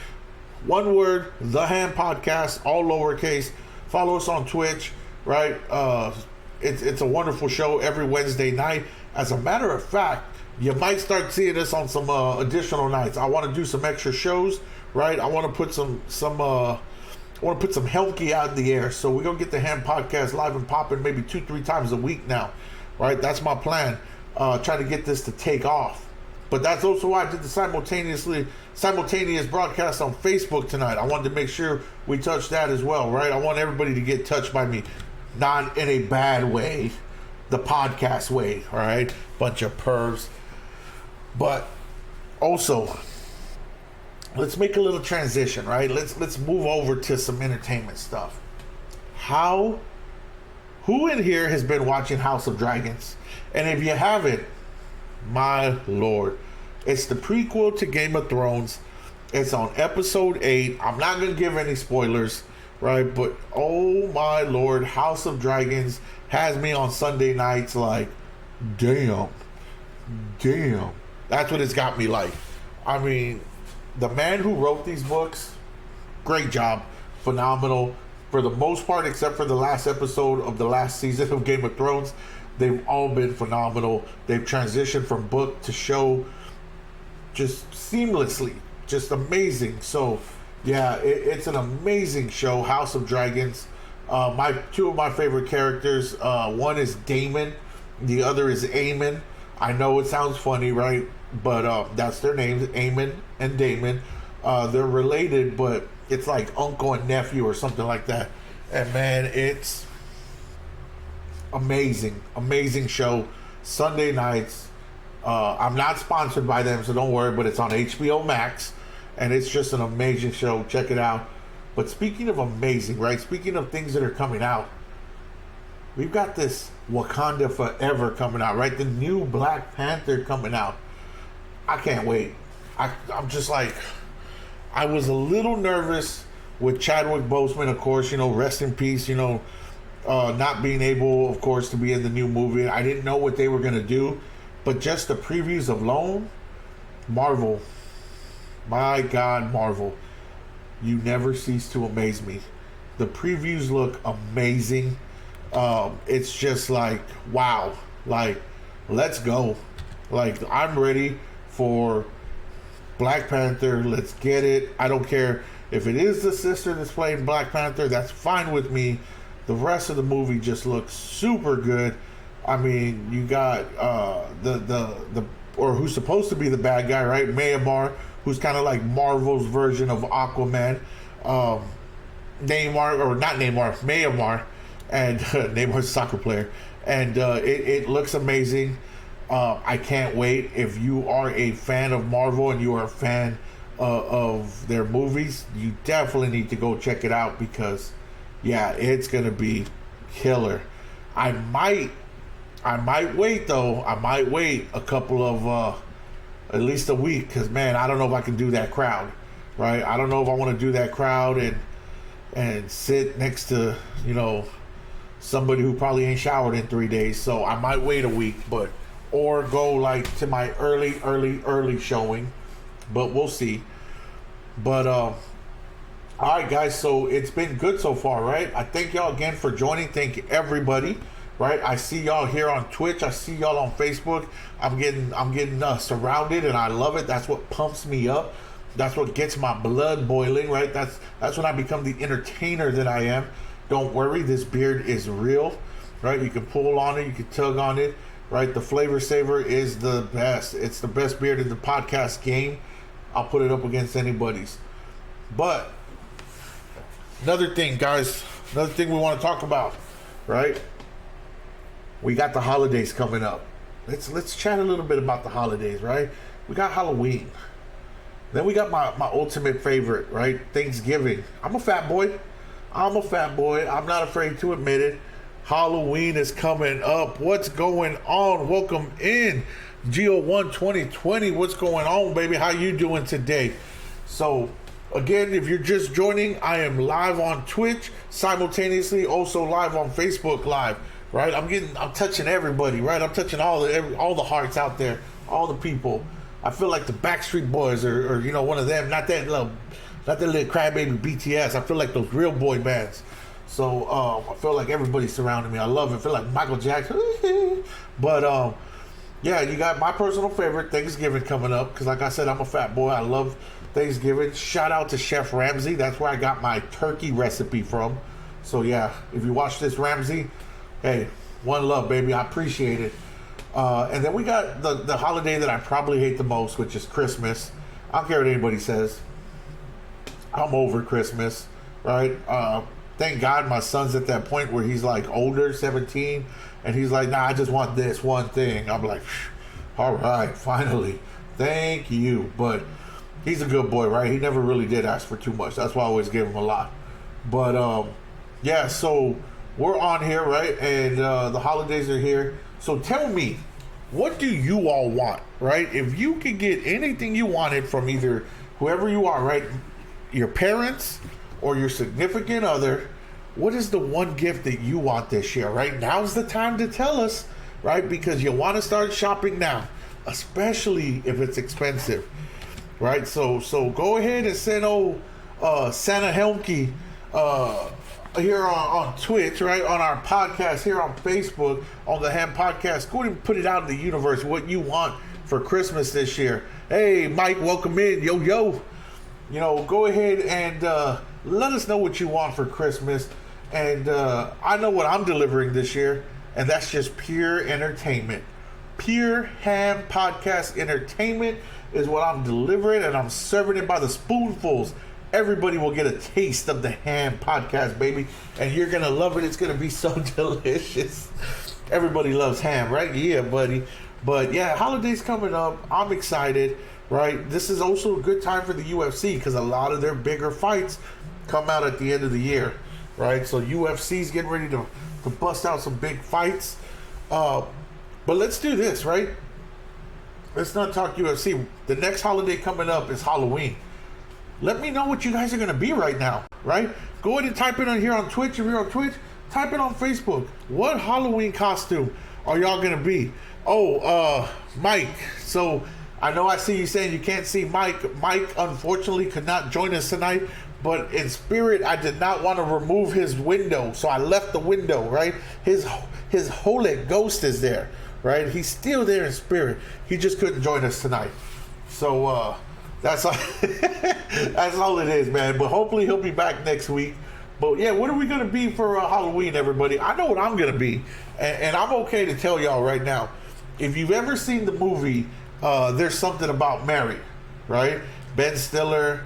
One word, The Hand Podcast, all lowercase. Follow us on Twitch, right? It's a wonderful show every Wednesday night. As a matter of fact, you might start seeing us on some additional nights. I want to do some extra shows, right? I want to put some Helmke out in the air. So we're going to get the Hand Podcast live and popping maybe 2-3 times a week now, right? That's my plan. Trying to get this to take off. But that's also why I did the simultaneous broadcast on Facebook tonight. I wanted to make sure we touched that as well, right? I want everybody to get touched by me. Not in a bad way. The podcast way, all right? Bunch of pervs. But also, let's make a little transition, right? Let's move over to some entertainment stuff. Who in here has been watching House of Dragons? And if you haven't, my lord, it's the prequel to Game of Thrones. It's on episode 8. I'm not going to give any spoilers, right? But oh my lord, House of Dragons has me on Sunday nights like, damn. That's what it's got me like. I mean, the man who wrote these books, great job, phenomenal. For the most part, except for the last episode of the last season of Game of Thrones, they've all been phenomenal. They've transitioned from book to show just seamlessly, just amazing. So, yeah, it's an amazing show, House of Dragons. Two of my favorite characters, one is Daemon, the other is Aemon. I know it sounds funny, right? But that's their names, Aemon and Daemon. They're related, but it's like uncle and nephew or something like that. And man, it's amazing show. Sunday nights. I'm not sponsored by them, so don't worry, but it's on HBO Max, and it's just an amazing show. Check it out. But speaking of amazing, right? Speaking of things that are coming out, we've got this Wakanda Forever coming out, right? The new Black Panther coming out. I can't wait. I'm just like, I was a little nervous with Chadwick Boseman, of course, rest in peace, not being able, of course, to be in the new movie. I didn't know what they were going to do, but just the previews alone, Marvel, my God, Marvel, you never cease to amaze me. The previews look amazing. It's just like, wow, like, let's go. Like, I'm ready for Black Panther. Let's get it. I don't care if it is the sister that's playing Black Panther. That's fine with me. The rest of the movie just looks super good. I mean, you got or who's supposed to be the bad guy, right? Mayamar, who's kind of like Marvel's version of Aquaman. Mayamar, and Neymar's a soccer player, and it looks amazing. I can't wait. If you are a fan of Marvel and you are a fan of their movies, you definitely need to go check it out because, yeah, it's gonna be killer. I might wait though. I might wait a couple of at least a week because, man, I don't know if I can do that crowd, right? I don't know if I want to do that crowd and sit next to somebody who probably ain't showered in 3 days. So I might wait a week, but or go like to my early showing, but we'll see. But all right, guys, so it's been good so far, right? I thank y'all again for joining. Thank you, everybody, right? I see y'all here on Twitch. I see y'all on Facebook. I'm getting surrounded, and I love it. That's what pumps me up. That's what gets my blood boiling, right? That's when I become the entertainer that I am. Don't worry, this beard is real, right? You can pull on it, you can tug on it, right? The Flavor Saver is the best. It's the best beard in the podcast game. I'll put it up against anybody's. But another thing, guys, another thing we want to talk about, right? We got the holidays coming up. Let's chat a little bit about the holidays, right? We got Halloween. Then we got my ultimate favorite, right? Thanksgiving. I'm a fat boy. I'm not afraid to admit it. Halloween is coming up. What's going on? Welcome in, GO1 2020. What's going on, baby? How you doing today? So, again, if you're just joining, I am live on Twitch, simultaneously also live on Facebook Live, right? I'm touching everybody, right? I'm touching all the hearts out there, all the people. I feel like the Backstreet Boys or one of them, not that little crybaby BTS. I feel like those real boy bands. So I feel like everybody's surrounding me. I love it. I feel like Michael Jackson. But yeah, you got my personal favorite, Thanksgiving, coming up. Because like I said, I'm a fat boy. I love Thanksgiving. Shout out to Chef Ramsay. That's where I got my turkey recipe from. So yeah, if you watch this, Ramsay, hey, one love, baby. I appreciate it. And then we got the holiday that I probably hate the most, which is Christmas. I don't care what anybody says. I'm over Christmas, right? Thank God my son's at that point where he's like older, 17, and he's like, nah, I just want this one thing. I'm like, all right, finally. Thank you. But he's a good boy, right? He never really did ask for too much. That's why I always gave him a lot. But yeah, so we're on here, right? And the holidays are here. So tell me, what do you all want, right? If you could get anything you wanted from either whoever you are, right? Your parents or your significant other, what is the one gift that you want this year, right? Now's the time to tell us, right? Because you want to start shopping now, especially if it's expensive, right? So go ahead and send Santa Helmke here on Twitch, right? On our podcast here on Facebook, on the Ham Podcast. Go ahead and put it out in the universe what you want for Christmas this year. Hey, Mike, welcome in. Yo. Go ahead and let us know what you want for Christmas. And I know what I'm delivering this year, and that's just pure entertainment. Pure Ham Podcast entertainment is what I'm delivering, and I'm serving it by the spoonfuls. Everybody will get a taste of the Ham Podcast, baby, and you're going to love it. It's going to be so delicious. Everybody loves ham, right? Yeah, buddy. But yeah, holidays coming up. I'm excited. Right, this is also a good time for the UFC because a lot of their bigger fights come out at the end of the year, right? So UFC's getting ready to bust out some big fights. But let's do this, right? Let's not talk UFC. The next holiday coming up is Halloween. Let me know what you guys are going to be right now, right? Go ahead and type it on here on Twitch. If you're on Twitch, type it on Facebook. What Halloween costume are y'all going to be? Mike. So I know I see you saying you can't see Mike. Mike, unfortunately, could not join us tonight. But in spirit, I did not want to remove his window. So I left the window, right? His holy ghost is there, right? He's still there in spirit. He just couldn't join us tonight. So that's all, that's all it is, man. But hopefully he'll be back next week. But yeah, what are we going to be for Halloween, everybody? I know what I'm going to be. And I'm okay to tell y'all right now. If you've ever seen the movie There's Something About Mary, right? Ben Stiller,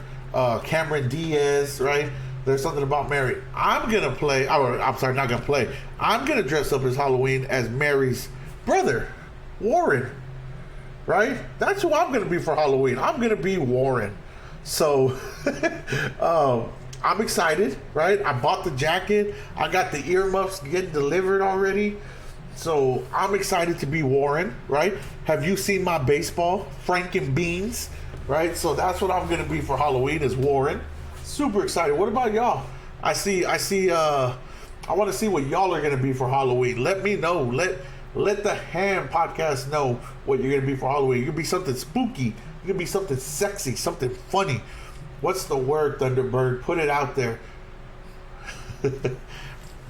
Cameron Diaz, right? There's Something About Mary. I'm going to play, I'm sorry, not going to play. I'm going to dress up as Halloween as Mary's brother, Warren, right? That's who I'm going to be for Halloween. I'm going to be Warren. So, I'm excited, right? I bought the jacket. I got the earmuffs getting delivered already. So I'm excited to be Warren, right? Have you seen my baseball, Frank and Beans, right? So that's what I'm going to be for Halloween is Warren. Super excited. What about y'all? I want to see what y'all are going to be for Halloween. Let me know. Let the Ham Podcast know what you're gonna be for Halloween. You're gonna be something spooky. You're gonna be something sexy, something funny. What's the word, Thunderbird? Put it out there.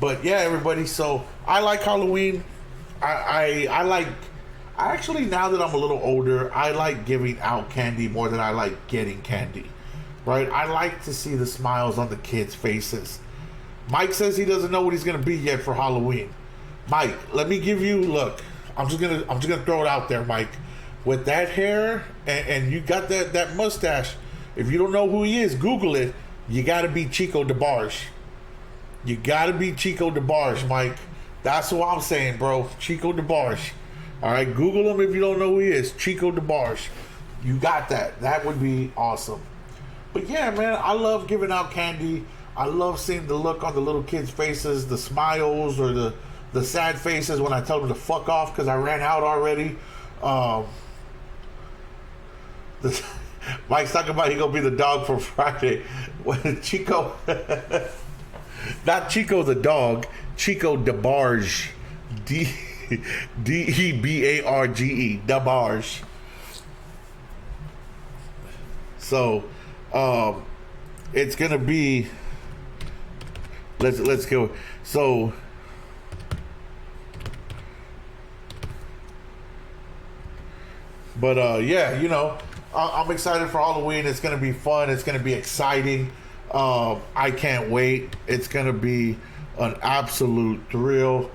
But yeah, everybody. So I like Halloween. I actually, now that I'm a little older, I like giving out candy more than I like getting candy. Right? I like to see the smiles on the kids' faces. Mike says he doesn't know what he's gonna be yet for Halloween. Mike, let me give you, look, I'm just gonna throw it out there, Mike. With that hair and you got that mustache, if you don't know who he is, Google it. You gotta be Chico DeBarge. You gotta be Chico DeBarge, Mike. That's what I'm saying, bro. Chico DeBarge. All right, Google him if you don't know who he is. Chico DeBarge. You got that. That would be awesome. But yeah, man, I love giving out candy. I love seeing the look on the little kids' faces, the smiles or the sad faces when I tell them to fuck off because I ran out already. Mike's talking about he gonna be the dog for Friday. Chico, not Chico the dog, Chico DeBarge, DEBARGE, DeBarge. So, it's gonna be. Let's go. So. But yeah, you know, I'm excited for Halloween. It's gonna be fun. It's gonna be exciting. I can't wait. It's gonna be an absolute thrill.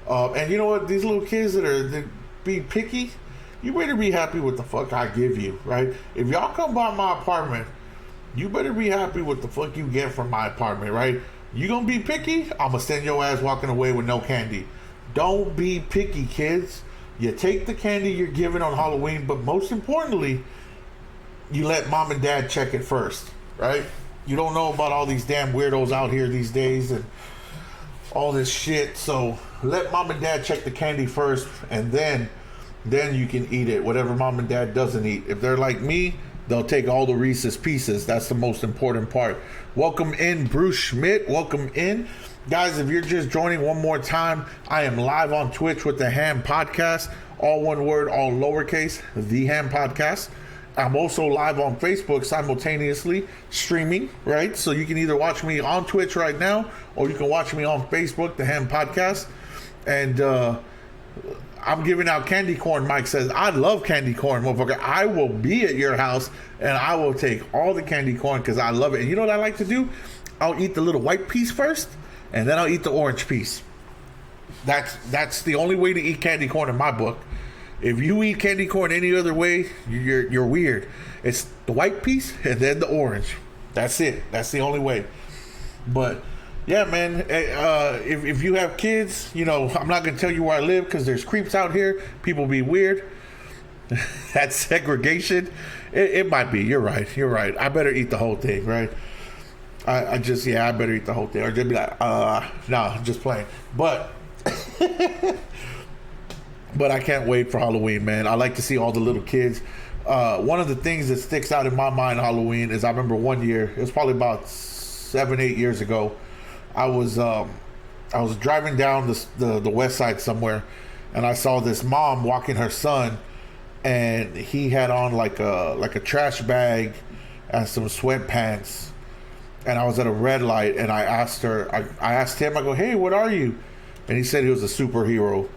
And you know what? These little kids that be picky, you better be happy with the fuck I give you, right? If y'all come by my apartment, you better be happy with the fuck you get from my apartment, right? You gonna be picky? I'm gonna send your ass walking away with no candy. Don't be picky, kids. You take the candy you're given on Halloween, but most importantly, you let mom and dad check it first, right? You don't know about all these damn weirdos out here these days and all this shit. So let mom and dad check the candy first, and then you can eat it, whatever mom and dad doesn't eat. If they're like me, they'll take all the Reese's Pieces. That's the most important part. Welcome in, Bruce Schmidt. Welcome in. Guys, if you're just joining one more time, I am live on Twitch with the Ham Podcast. All one word, all lowercase, the Ham Podcast. I'm also live on Facebook simultaneously streaming, right? So you can either watch me on Twitch right now, or you can watch me on Facebook, the Ham Podcast. And I'm giving out candy corn. Mike says, I love candy corn, motherfucker. I will be at your house and I will take all the candy corn because I love it. And you know what I like to do? I'll eat the little white piece first, and then I'll eat the orange piece. That's the only way to eat candy corn in my book. If you eat candy corn any other way, you're weird. It's the white piece and then the orange. That's it. That's the only way. But yeah, man, if you have kids, you know, I'm not gonna tell you where I live because there's creeps out here. People be weird. That's segregation. It might be. You're right. I better eat the whole thing, right? I better eat the whole thing. Or just be like, no, I'm just playing. But but I can't wait for Halloween, man. I like to see all the little kids. One of the things that sticks out in my mind Halloween is I remember one year, it was probably about 7-8 years ago. I was driving down the west side somewhere, and I saw this mom walking her son, and he had on like a trash bag and some sweatpants. And I was at a red light, and I asked him, I go, hey, what are you? And he said he was a superhero.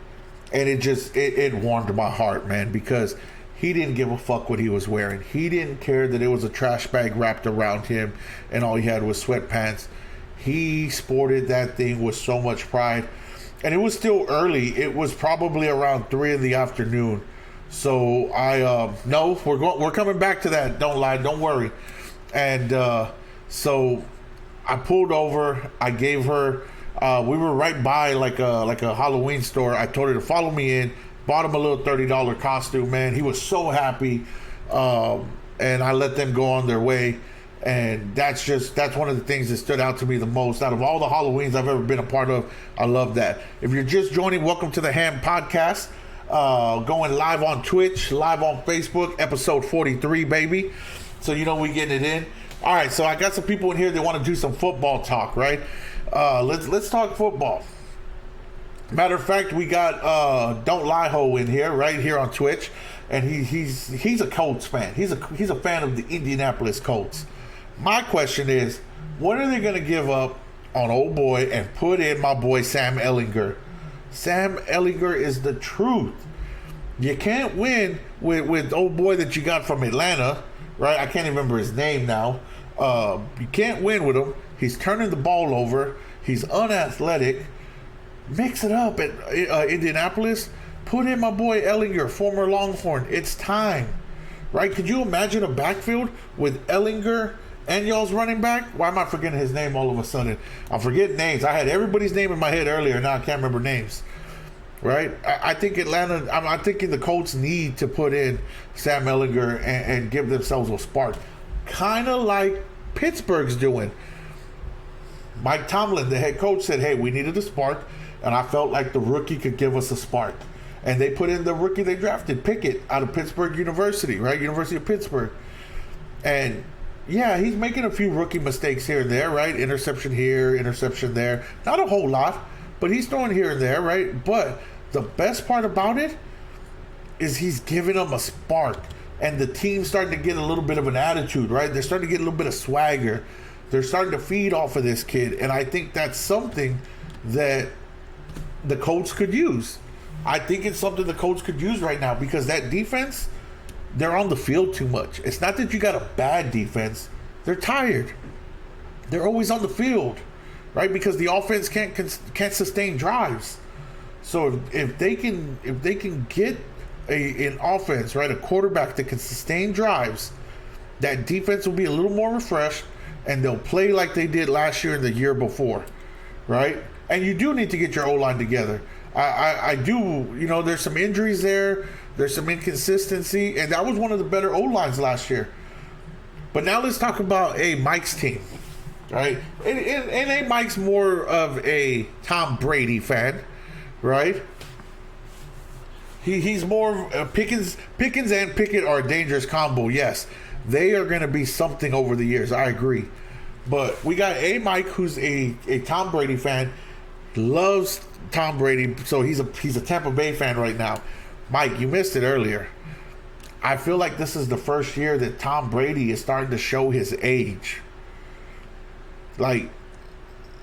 And it warmed my heart, man, because he didn't give a fuck what he was wearing. He didn't care that it was a trash bag wrapped around him and all he had was sweatpants. He sported that thing with so much pride. And it was still early. It was probably around 3 in the afternoon. So we're coming back to that. Don't lie, don't worry. And so I pulled over. I gave her. We were right by like a Halloween store. I told her to follow me in. Bought him a little $30 costume. Man, he was so happy. And I let them go on their way. And that's one of the things that stood out to me the most. Out of all the Halloweens I've ever been a part of, I love that. If you're just joining, welcome to the Ham Podcast. Going live on Twitch, live on Facebook, episode 43, baby. So you know we getting it in. All right, so I got some people in here that want to do some football talk, right? Let's talk football. Matter of fact, we got Don't Lie Ho in here, right here on Twitch, and he's a Colts fan. He's a fan of the Indianapolis Colts. My question is, what are they going to give up on old boy and put in my boy Sam Ehlinger? Sam Ehlinger is the truth. You can't win with old boy that you got from Atlanta, right? I can't even remember his name now. You can't win with him. He's turning the ball over. He's unathletic. Mix it up at Indianapolis. Put in my boy Ehlinger, former Longhorn. It's time, right? Could you imagine a backfield with Ehlinger and y'all's running back? Why am I forgetting his name all of a sudden? I'm forgetting names. I had everybody's name in my head earlier. Now I can't remember names, right? I think Atlanta, I'm thinking the Colts need to put in Sam Ehlinger and give themselves a spark. Kind of like Pittsburgh's doing. Mike Tomlin, the head coach, said, hey, we needed a spark. And I felt like the rookie could give us a spark. And they put in the rookie they drafted, Pickett, out of Pittsburgh University, right? University of Pittsburgh. And, yeah, he's making a few rookie mistakes here and there, right? Interception here, interception there. Not a whole lot, but he's throwing here and there, right? But the best part about it is he's giving them a spark. And the team's starting to get a little bit of an attitude, right? They're starting to get a little bit of swagger. They're starting to feed off of this kid. And I think that's something that the Colts could use. I think it's something the Colts could use right now because that defense, they're on the field too much. It's not that you got a bad defense. They're tired. They're always on the field, right? Because the offense can't sustain drives. So if they can get an offense, right, a quarterback that can sustain drives, that defense will be a little more refreshed and they'll play like they did last year and the year before, right? And you do need to get your O-line together. I do, you know, there's some injuries there. There's some inconsistency. And that was one of the better O-lines last year. But now let's talk about Mike's team, right? And Mike's more of a Tom Brady fan, right? He's more Pickens and Pickett are a dangerous combo, yes. They are going to be something over the years, I agree. But we got Mike, who's a Tom Brady fan, loves Tom Brady, so he's a Tampa Bay fan right now. Mike, you missed it earlier. I feel like this is the first year that Tom Brady is starting to show his age. Like,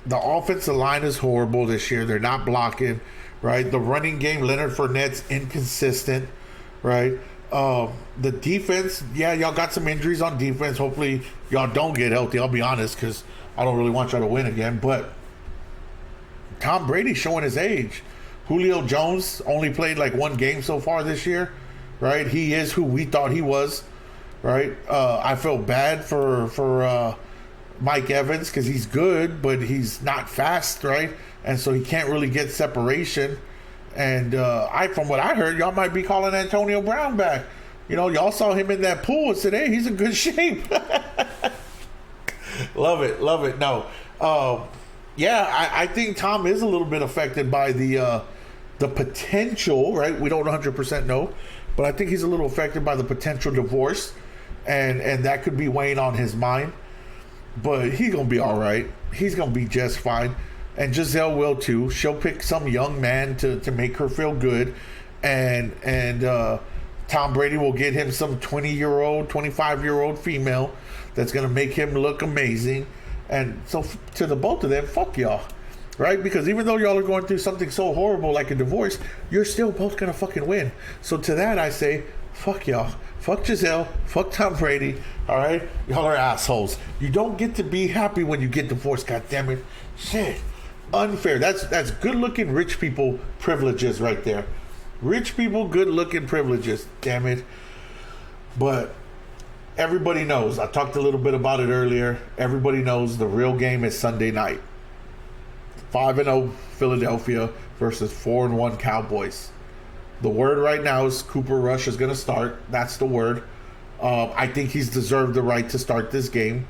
the offensive line is horrible this year. They're not blocking, right? The running game, Leonard Fournette's inconsistent, right? The defense, yeah, y'all got some injuries on defense. Hopefully y'all don't get healthy, I'll be honest, because I don't really want y'all to win again. But Tom Brady's showing his age. Julio Jones only played like one game so far this year, right? He is who we thought he was, right? I feel bad for Mike Evans because he's good, but he's not fast, right? And so he can't really get separation. And from what I heard, y'all might be calling Antonio Brown back. You know, y'all saw him in that pool and said, hey, he's in good shape. Love it. No. Yeah, I think Tom is a little bit affected by the potential, right? We don't 100% know, but I think he's a little affected by the potential divorce, and that could be weighing on his mind. But he's going to be all right. He's going to be just fine. And Giselle will too. She'll pick some young man to make her feel good. And Tom Brady will get him some 20-year-old, 25-year-old female that's going to make him look amazing. And so to the both of them, fuck y'all. Right? Because even though y'all are going through something so horrible like a divorce, you're still both going to fucking win. So to that I say, fuck y'all. Fuck Giselle. Fuck Tom Brady. All right? Y'all are assholes. You don't get to be happy when you get divorced, goddammit. Shit. Unfair. That's good-looking rich people privileges right there. Rich people, good-looking privileges. Damn it. But everybody knows. I talked a little bit about it earlier. Everybody knows the real game is Sunday night. 5-0 Philadelphia versus 4-1 Cowboys. The word right now is Cooper Rush is going to start. That's the word. I think he's deserved the right to start this game.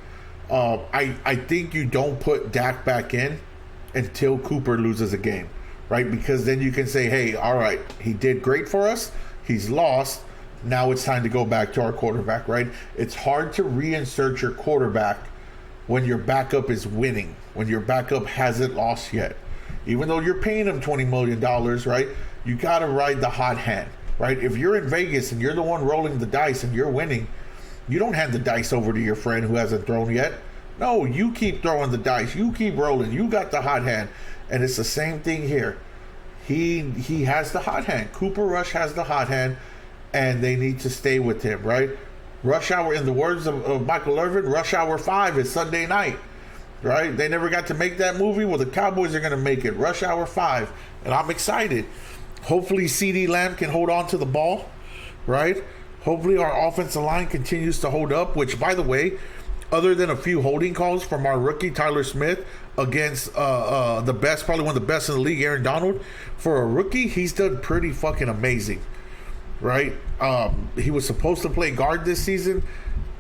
I think you don't put Dak back in until Cooper loses a game, right? Because then you can say, hey, all right, he did great for us. He's lost. Now it's time to go back to our quarterback, right? It's hard to reinsert your quarterback when your backup is winning, when your backup hasn't lost yet. even though you're paying him $20 million, right? You got to ride the hot hand, right? If you're in Vegas and you're the one rolling the dice and you're winning, you don't hand the dice over to your friend who hasn't thrown yet. No, you keep throwing the dice. You keep rolling. You got the hot hand. And it's the same thing here. He has the hot hand. Cooper Rush has the hot hand, and they need to stay with him, right? Rush Hour, in the words of Michael Irvin, Rush Hour 5 is Sunday night, right? They never got to make that movie. Well, the Cowboys are going to make it. Rush Hour 5. And I'm excited. Hopefully CeeDee Lamb can hold on to the ball, right? Hopefully our offensive line continues to hold up, which, by the way, other than a few holding calls from our rookie, Tyler Smith, against the best, probably one of the best in the league, Aaron Donald, for a rookie, he's done pretty fucking amazing, right? He was supposed to play guard this season.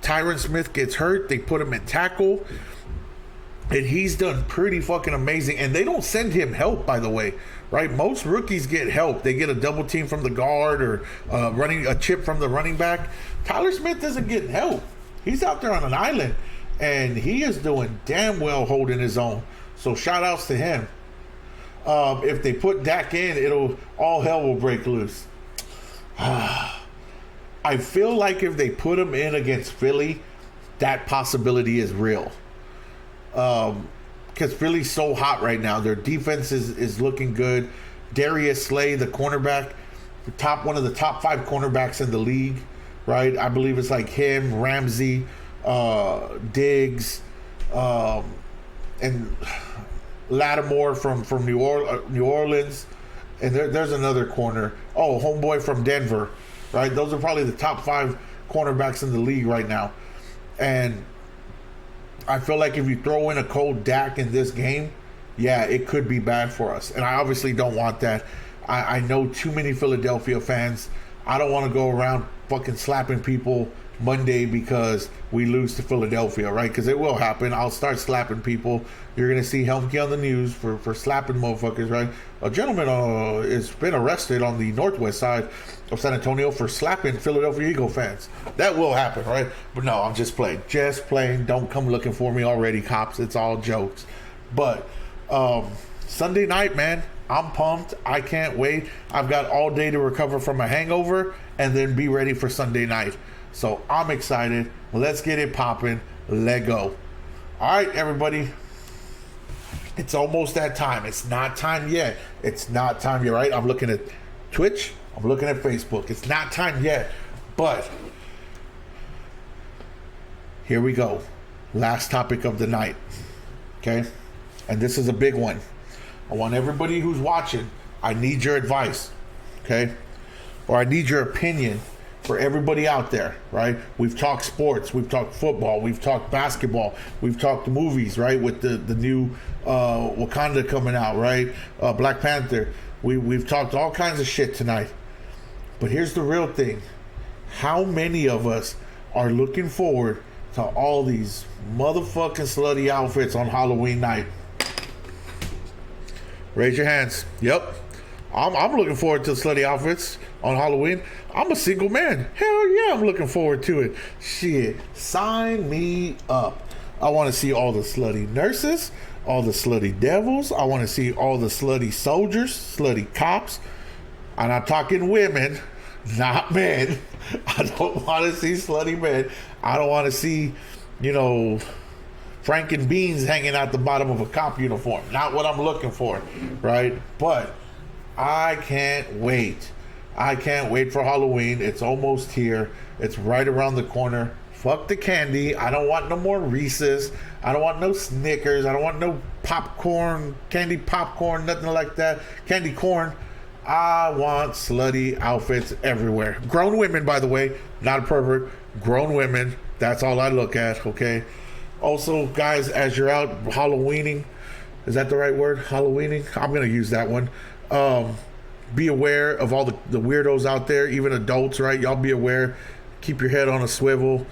Tyron Smith gets hurt. They put him in tackle. And he's done pretty fucking amazing. And they don't send him help, by the way, right? Most rookies get help. They get a double team from the guard or running a chip from the running back. Tyler Smith doesn't get help. He's out there on an island, and he is doing damn well holding his own. So shout outs to him. If they put Dak in, all hell will break loose. I feel like if they put him in against Philly, that possibility is real. Because Philly's so hot right now. Their defense is looking good. Darius Slay, the cornerback, one of the top 5 cornerbacks in the league, right? I believe it's like him, Ramsey, Diggs, and Lattimore from New Orleans. And there's another corner. Oh, homeboy from Denver, right? Those are probably the top 5 cornerbacks in the league right now. And I feel like if you throw in a cold Dak in this game, yeah, it could be bad for us. And I obviously don't want that. I know too many Philadelphia fans. I don't want to go around fucking slapping people Monday because we lose to Philadelphia, right? Because it will happen. I'll start slapping people. You're going to see Helmke on the news for slapping motherfuckers, right? A gentleman has been arrested on the northwest side of San Antonio for slapping Philadelphia Eagle fans. That will happen, right? But no, I'm just playing. Just playing. Don't come looking for me already, cops. It's all jokes. But Sunday night, man, I'm pumped. I can't wait. I've got all day to recover from a hangover and then be ready for Sunday night. So I'm excited. Let's get it popping. Let go. All right, everybody. It's almost that time. It's not time yet. It's not time yet, right? I'm looking at Twitch. I'm looking at Facebook. It's not time yet. But here we go. Last topic of the night. Okay? And this is a big one. I want everybody who's watching, I need your advice. Okay? Or I need your opinion for everybody out there, right? We've talked sports, we've talked football, we've talked basketball, we've talked movies, right? With the new Wakanda coming out, right? Black Panther. We've talked all kinds of shit tonight. But here's the real thing. How many of us are looking forward to all these motherfucking slutty outfits on Halloween night? Raise your hands. Yep. I'm looking forward to slutty outfits on Halloween. I'm a single man. Hell yeah, I'm looking forward to it. Shit, sign me up. I want to see all the slutty nurses, all the slutty devils. I want to see all the slutty soldiers, slutty cops. And I'm talking women, not men. I don't want to see slutty men. I don't want to see, Frank and Beans hanging out the bottom of a cop uniform. Not what I'm looking for, right? But I can't wait. I can't wait for Halloween. It's almost here. It's right around the corner. Fuck the candy. I don't want no more Reese's. I don't want no Snickers. I don't want no popcorn, candy popcorn, nothing like that. Candy corn. I want slutty outfits everywhere. Grown women, by the way. Not a pervert. Grown women. That's all I look at, okay? Also, guys, as you're out Halloweening, is that the right word? Halloweening? I'm going to use that one. Be aware of all the weirdos out there, even adults, right? Y'all be aware. Keep your head on a swivel.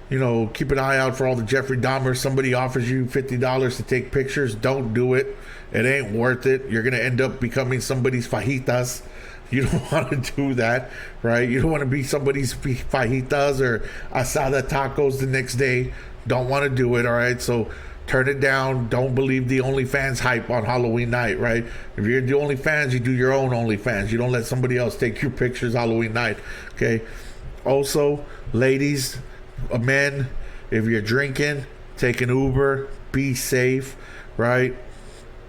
Keep an eye out for all the Jeffrey Dahmers. Somebody offers you $50 to take pictures. Don't do it. It ain't worth it. You're going to end up becoming somebody's fajitas. You don't want to do that, right? You don't want to be somebody's fajitas or asada tacos the next day. Don't want to do it, all right? So turn it down. Don't believe the OnlyFans hype on Halloween night, right? If you're the OnlyFans, you do your own OnlyFans. You don't let somebody else take your pictures Halloween night, okay? Also, ladies, men, if you're drinking, take an Uber, be safe, right?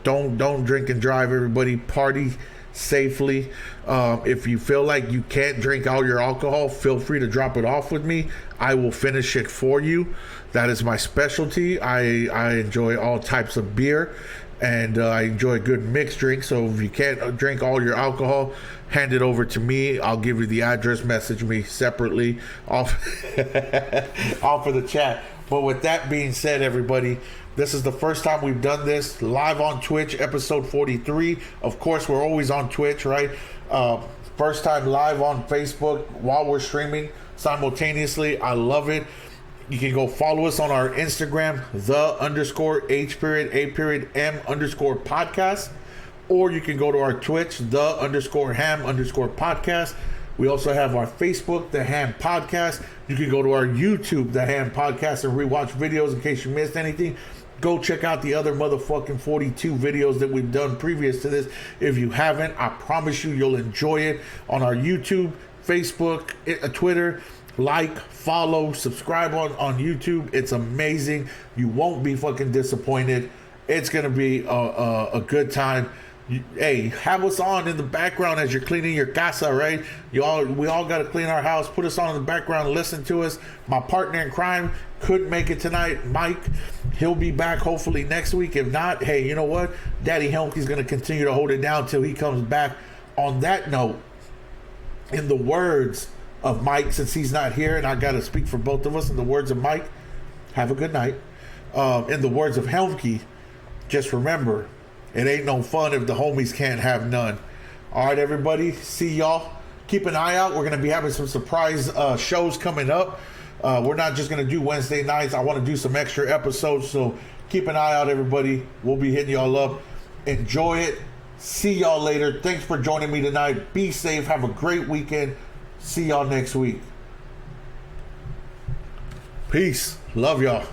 Don't drink and drive, everybody. Party safely. If you feel like you can't drink all your alcohol, feel free to drop it off with me. I will finish it for you. That is my specialty. I enjoy all types of beer, and I enjoy a good mixed drink. So if you can't drink all your alcohol, hand it over to me. I'll give you the address. Message me separately off of the chat. But with that being said, everybody, this is the first time we've done this live on Twitch, episode 43. Of course, we're always on Twitch, right? First time live on Facebook while we're streaming simultaneously. I love it. You can go follow us on our Instagram, _H_A_M_podcast. Or you can go to our Twitch, _ham_podcast. We also have our Facebook, The Ham Podcast. You can go to our YouTube, The Ham Podcast, and rewatch videos in case you missed anything. Go check out the other motherfucking 42 videos that we've done previous to this. If you haven't, I promise you'll enjoy it on our YouTube, Facebook, Twitter. Like, follow, subscribe on YouTube. It's amazing. You won't be fucking disappointed. It's going to be a good time. Hey, have us on in the background as you're cleaning your casa, right? We all got to clean our house. Put us on in the background. Listen to us. My partner in crime couldn't make it tonight, Mike. He'll be back hopefully next week. If not, hey, you know what? Daddy Helmke's going to continue to hold it down till he comes back. On that note, in the words of Mike, since he's not here, and I got to speak for both of us, in the words of Mike, have a good night. In the words of Helmke, just remember, it ain't no fun if the homies can't have none. All right, everybody. See y'all. Keep an eye out. We're going to be having some surprise shows coming up. We're not just going to do Wednesday nights. I want to do some extra episodes. So keep an eye out, everybody. We'll be hitting y'all up. Enjoy it. See y'all later. Thanks for joining me tonight. Be safe. Have a great weekend. See y'all next week. Peace. Love y'all.